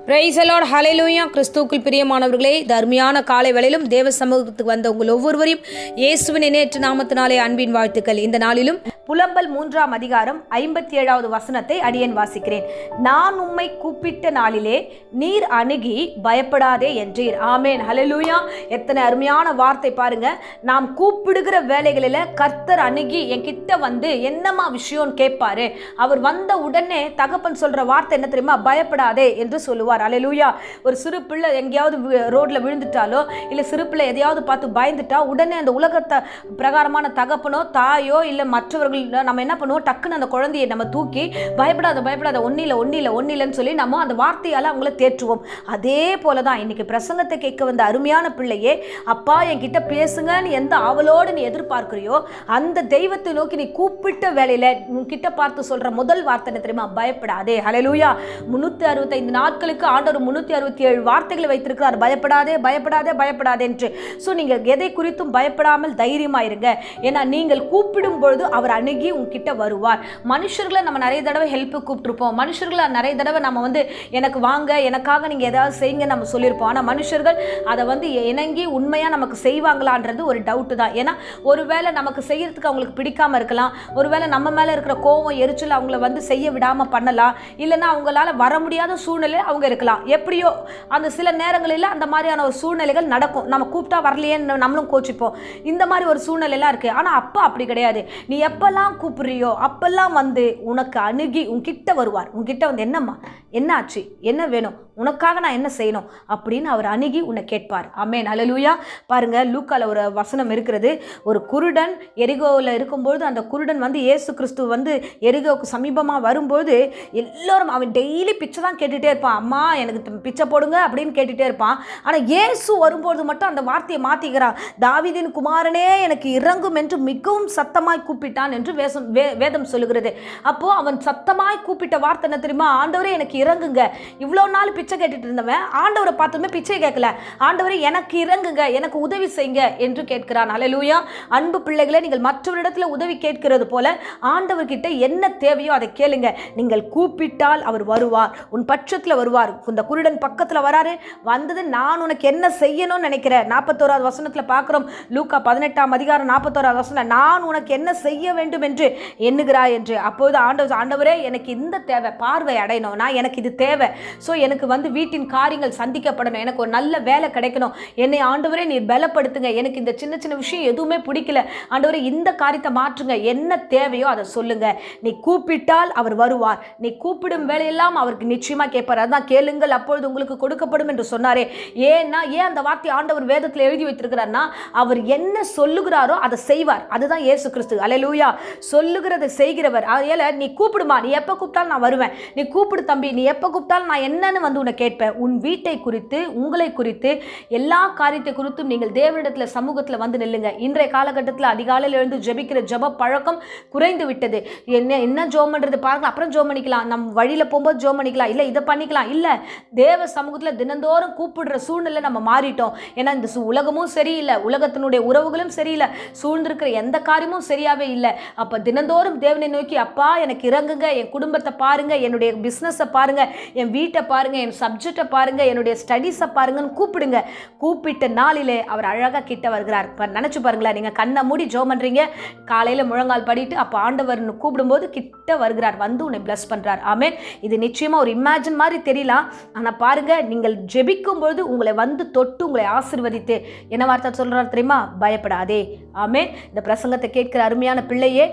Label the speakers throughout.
Speaker 1: Praise the Lord, ஹல்லேலூயா. கிறிஸ்துவுக்குள் பிரியமானவர்களே, தர்மியான காலை வேளையிலும் தேவ சமூகத்துக்கு வந்த உங்கள் ஒவ்வொருவரையும் இயேசுவின் இணையற்ற நாமத்தினாலே அன்பின் வாழ்த்துக்கள். இந்த நாளிலும் புலம்பல் 3ஆம் அதிகாரம் 57வது வசனத்தை அடியேன் வாசிக்கிறேன். நான் உம்மை கூப்பிட்ட நாளிலே நீர் அணுகி பயப்படாதே என்றீர். ஆமேன், ஹல்லேலூயா. எத்தனை அருமையான வார்த்தை பாருங்க. நாம் கூப்பிடுகிற வேலைகளில் கர்த்தர் அணுகி என்கிட்ட வந்து என்னம்மா விஷயம்னு கேட்பாரு. அவர் வந்த உடனே தகப்பன் சொல்ற வார்த்தை என்ன தெரியுமா? பயப்படாதே என்று சொல்லுவார். ஹல்லேலூயா. ஒரு சிறு பிள்ளை எங்கேயாவது ரோட்ல விழுந்துட்டாலோ இல்லை சிறு பிள்ளை எதையாவது பார்த்து பயந்துட்டா உடனே அந்த உலகத்தை பிரகாரமான தகப்பனோ தாயோ இல்லை மற்றவர்கள் நம்ம என்ன பண்ணுவோம்? டக்குன்னு அந்த குழந்தையை நம்ம தூக்கி பயப்படாத பயப்படாத ஒன்னில்லைன்னு சொல்லி நம்ம அந்த வார்த்தையால் அவங்கள தேற்றுவோம். அதே போலதான் இன்னைக்கு பிரசங்கத்தை கேட்க வந்த அருமையான பிள்ளையே, அப்பா என்கிட்ட பேசுங்கன்னு எந்த ஆவலோடு நீ எதிர்பார்க்கிறியோ அந்த தெய்வத்தை நோக்கி நீ கூப்பிட்ட வேலையில உன்கிட்ட பார்த்து சொல்ற முதல் வார்த்தை என்ன தெரியுமா? பயப்படாதே. ஹல்லேலூயா. 365 நாட்களுக்கு ஆண்டவர் 367 வார்த்தைகளை வைத்திருக்கிறார். பயப்படாதே பயப்படாதே பயப்படாதே என்று. ஸோ நீங்கள் எதை குறித்தும் பயப்படாமல் தைரியமாக இருங்க. ஏன்னா நீங்கள் கூப்பிடும் பொழுது அவர் அணுகி உங்ககிட்ட வருவார். மனுஷர்களை நம்ம நிறைய தடவை ஹெல்ப்பு கூப்பிட்டுருப்போம். மனுஷர்களை நிறைய தடவை நம்ம வந்து எனக்கு வாங்க, எனக்காக நீங்கள் ஏதாவது செய்யுங்க நம்ம சொல்லியிருப்போம். ஆனால் மனுஷர்கள் அதை வந்து இணங்கி உண்மையாக நமக்கு செய்வாங்களான்றது ஒரு டவுட்டு தான். ஏன்னா ஒருவேளை நமக்கு செய்யறதுக்கு அவங்களுக்கு பிடிக்காமல் இருக்கலாம். ஒருவேளை நம்ம மேலே இருக்கிற கோபம் எரிச்சல் அவங்கள வந்து செய்ய விடாமல் பண்ணலாம். இல்லைன்னா அவங்களால வர முடியாத சூழ்நிலை அவங்க இருக்கலாம். எப்படியோ அந்த சில நேரங்களில் அந்த மாதிரியான ஒரு சூழ்நிலைகள் நடக்கும். நம்ம கூப்பிட்டா வரலையேன்னு நம்மளும் கோச்சிப்போம். இந்த மாதிரி ஒரு சூழ்நிலைலாம் இருக்குது. ஆனால் அப்பா அப்படி கிடையாது. நீ எப்பெல்லாம் கூப்பிடுறியோ அப்பெல்லாம் வந்து உனக்கு அணுகி உன்கிட்ட வருவார். உன்கிட்ட வந்து என்னம்மா, என்ன ஆச்சு, என்ன வேணும், உனக்காக நான் என்ன செய்யணும் அப்படின்னு அவர் அணுகி உன்னை கேட்பார். ஆமென், ஹல்லேலூயா. பாருங்க, லூக்கால ஒரு வசனம் இருக்கிறது. ஒரு குருடன் எரிகோவில் இருக்கும்போது அந்த குருடன் வந்து இயேசு கிறிஸ்து வந்து எரிகோவுக்கு சமீபமாக வரும்போது எல்லோரும் அவன் டெய்லி பிச்சை தான் கேட்டுகிட்டே இருப்பான். அம்மா எனக்கு பிச்சை போடுங்க அப்படின்னு கேட்டுகிட்டே இருப்பான். ஆனால் இயேசு வரும்போது மட்டும் அந்த வார்த்தையை மாற்றிக்கிறான். தாவீதின் குமாரனே எனக்கு இறங்கும் என்று மிகவும் சத்தமாய் கூப்பிட்டான் என்று வேதம் சொல்லுகிறது. அப்போது அவன் சத்தமாய் கூப்பிட்ட வார்த்தை என்ன தெரியுமா? ஆண்டவரே எனக்கு இறங்குங்க. இவ்வளோ நாள் பிச்சை கேட்டுட்டு இருந்தவன் ஆண்டவரை பார்த்துமே பிச்சை கேட்கல. ஆண்டவரே எனக்கு இறங்குங்க, எனக்கு உதவி செய்யுங்க என்று கேட்கிறான். ஹல்லேலூயா. அன்பு பிள்ளைகளை, நீங்கள் மற்றவரிடத்துல உதவி கேட்கிறது போல ஆண்டவர்கிட்ட என்ன தேவையோ அதை கேளுங்க. நீங்கள் கூப்பிட்டால் அவர் வருவார், உன் பட்சத்தில் வருவார். இந்த குருடன் பக்கத்தில் வராரு. வந்தது நான் உனக்கு என்ன செய்யணும்னு நினைக்கிறேன். 41வது வசனத்தில் பார்க்குறோம். லூக்கா 18ஆம் அதிகாரம் 41வது வசனம். நான் உனக்கு என்ன செய்ய வேண்டும் என்று எண்ணுகிறாய் என்று. அப்போது ஆண்டவரே எனக்கு இந்த தேவை, பார்வை அடையணும், நான் எனக்கு இது தேவை. ஸோ எனக்கு வந்து வீட்டின் காரியங்கள் சந்திக்கப்படணும், எனக்கு ஒரு நல்ல வேலை கிடைக்கணும், என்னை ஆண்டவரே நீர் பலப்படுத்துங்க, எனக்கு இந்த சின்ன சின்ன விஷயம் எதுவுமே பிடிக்கல, ஆண்டவரே இந்த காரியத்தை மாற்றுங்க, என்ன தேவையோ அதை சொல்லுங்க. நீ கூப்பிட்டால் அவர் வருவார். நீ கூப்பிடும் வேலையெல்லாம் அவருக்கு நிச்சயமாக கேட்பார். அதான் கேளுங்கள் அப்பொழுது உங்களுக்கு கொடுக்கப்படும் என்று சொன்னாரே. ஏன் அந்த வார்த்தை ஆண்டவர் வேதத்தில் எழுதி வைத்திருக்கிறார்னா அவர் என்ன சொல்லுகிறாரோ அதை செய்வார். அதுதான் இயேசு கிறிஸ்து. ஹல்லேலூயா. சொல்லுகிறதை செய்கிறவர். அதனால நீ கூப்பிடுமா, நீ எப்போ கூப்பிட்டாலும் நான் வருவேன், நீ கூப்பிடு தம்பி, நீ எப்போ கூப்பிட்டாலும் நான் என்னன்னு வந்து உன்னை கேட்பேன். உன் வீட்டை குறித்து, உங்களை குறித்து, எல்லா காரியத்தை குறித்தும் நீங்கள் தேவனிடத்தில் சமூகத்தில் வந்து நில்லுங்க. இன்றைய காலகட்டத்தில் அதிகாலையில் எழுந்து ஜெபிக்கிற ஜெப பழக்கம் குறைந்து விட்டது. என்ன ஜெபம் பண்ணுறது பாருங்க, அப்புறம் ஜெபம் பண்ணிக்கலாம், நம்ம வழியில் போகும்போது ஜெபம் பண்ணிக்கலாம், இல்லை இதை பண்ணிக்கலாம். இல்லை, தேவ சமூகத்தில் தினந்தோறும் கூப்பிடுற சூழ்நிலை நம்ம மாறிட்டோம். ஏன்னா இந்த உலகமும் சரியில்லை, உலகத்தினுடைய உறவுகளும் சரியில்லை, சூழ்ந்திருக்கிற எந்த காரியமும் சரியாகவே இல்லை. அப்போ தினந்தோறும் தேவனை நோக்கி அப்பா எனக்கு இறங்குங்க, என் குடும்பத்தை பாருங்க, என்னுடைய பிஸ்னஸை பாருங்க, என் வீட்டை பாருங்க, என் சப்ஜெக்டை பாருங்க, என்னுடைய ஸ்டடீஸை பாருங்கன்னு கூப்பிடுங்க. கூப்பிட்ட நாளிலே அவர் அழகாக கிட்ட வருகிறார். இப்போ நினச்சி பாருங்களேன், நீங்கள் கண்ணை மூடி ஜெபம் பண்ணுறீங்க, காலையில் முழங்கால் படிட்டு அப்போ ஆண்டவர் கூப்பிடும்போது கிட்ட வருகிறார், வந்து உன்னை பிளஸ் பண்ணுறார். ஆமென். இது நிச்சயமாக ஒரு இமேஜின் மாதிரி தெரியலாம். ஆனால் பாருங்க, நீங்கள் ஜெபிக்கும் பொழுது உங்களை வந்து தொட்டு உங்களை ஆசீர்வதித்து என்ன வார்த்தை சொல்கிறார் தெரியுமா? பயப்படாதே. ஆமென். இந்த பிரசங்கத்தை கேட்கிற அருமையான பிள்ளையே,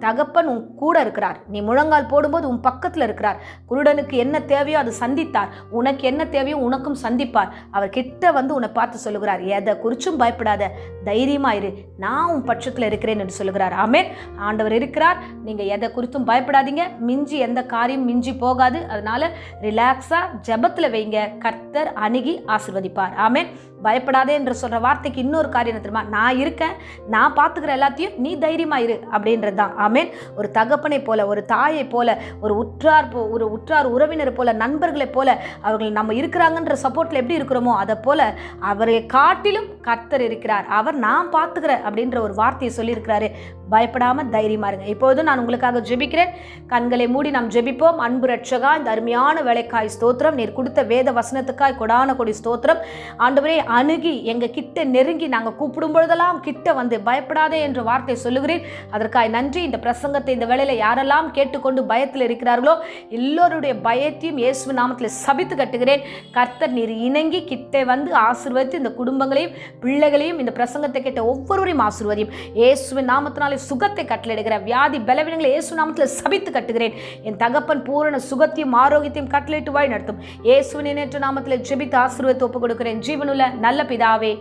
Speaker 1: தகப்பன் உன் கூட இருக்கிறார். நீ முழங்கால் போடும்போது உன் பக்கத்தில் இருக்கிறார். குருடனுக்கு என்ன தேவையோ அது சந்தித்தார். உனக்கு என்ன தேவையோ உனக்கும் சந்திப்பார். அவர் கிட்ட வந்து உன்னை பார்த்து சொல்லுகிறார், எதை குறிச்சும் பயப்படாத, தைரியமாயிரு, நான் உன் பட்சத்தில் இருக்கிறேன் என்று சொல்லுகிறார். ஆமென். ஆண்டவர் இருக்கிறார். நீங்கள் எதை குறித்தும் பயப்படாதீங்க. மிஞ்சி எந்த காரியம் மிஞ்சி போகாது. அதனால ரிலாக்ஸாக ஜெபத்தில் வைங்க. கர்த்தர் அணுகி ஆசீர்வதிப்பார். ஆமென். பயப்படாதே என்று சொல்கிற வார்த்தைக்கு இன்னொரு காரியம் தெரியுமா? நான் இருக்கேன், நான் பார்த்துக்கிற எல்லாத்தையும், நீ தைரியமாயிரு அப்படின்றது தான். ஆமென். ஒரு தகப்பனை போல, ஒரு தாயை போல, ஒரு உற்றார் உறவினர் போல, நண்பர்களை போல அவர்கள் நம்ம இருக்கிறாங்கன்ற சப்போர்ட்டில் எப்படி இருக்கிறோமோ அதை போல அவரை காட்டிலும் கர்த்தர் இருக்கிறார். அவர் நான் பார்த்துக்கிறேன் அப்படின்ற ஒரு வார்த்தையை சொல்லியிருக்கிறாரு. பயப்படாமல் தைரியமாக இருங்க. இப்போதும் நான் உங்களுக்காக ஜெபிக்கிறேன். கண்களை மூடி நாம் ஜெபிப்போம். அன்பு ரட்சகா, இந்த அருமையான வேலைக்காய் ஸ்தோத்திரம். நீர் கொடுத்த வேத வசனத்துக்காய் கொடான கொடி ஸ்தோத்திரம். ஆண்டவரே, அணுகி எங்கள் கிட்ட நெருங்கி நாங்கள் கூப்பிடும் பொழுதெல்லாம் கிட்ட வந்து பயப்படாதே என்ற வார்த்தை சொல்லுகிறேன். அதற்காக நன்றி. இந்த பிரசங்கத்தை இந்த வேளையில் யாரெல்லாம் கேட்டுக்கொண்டு பயத்தில் இருக்கிறார்களோ எல்லோருடைய பயத்தையும் இயேசுவின் நாமத்தில் சபித்து கட்டுகிறேன். கர்த்தர் நீர் இணங்கி கிட்டே வந்து ஆசீர்வதித்து இந்த குடும்பங்களையும் பிள்ளைகளையும் இந்த பிரசங்கத்தை கேட்ட ஒவ்வொருவரையும் ஆசீர்வதியும். இயேசுவின் நாமத்தினாலே சுகத்தை கட்டளையிடுகிறேன். வியாதி பலவீனங்களை இயேசு நாமத்தில் சபித்து கட்டுகிறேன். என் தகப்பன் பூரண சுகத்தையும் ஆரோக்கியத்தையும் கட்டளையிட்டு வழி நடத்தும். இயேசுவின் இணையற்ற நாமத்தில் ஜெபித்து ஆசீர்வதித்து ஒப்புக் கொடுக்கிறேன். ஜீவனுள்ள நல்ல பிதாவே,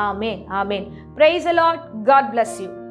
Speaker 1: ஆமேன், ஆமேன். Praise the Lord. God bless you.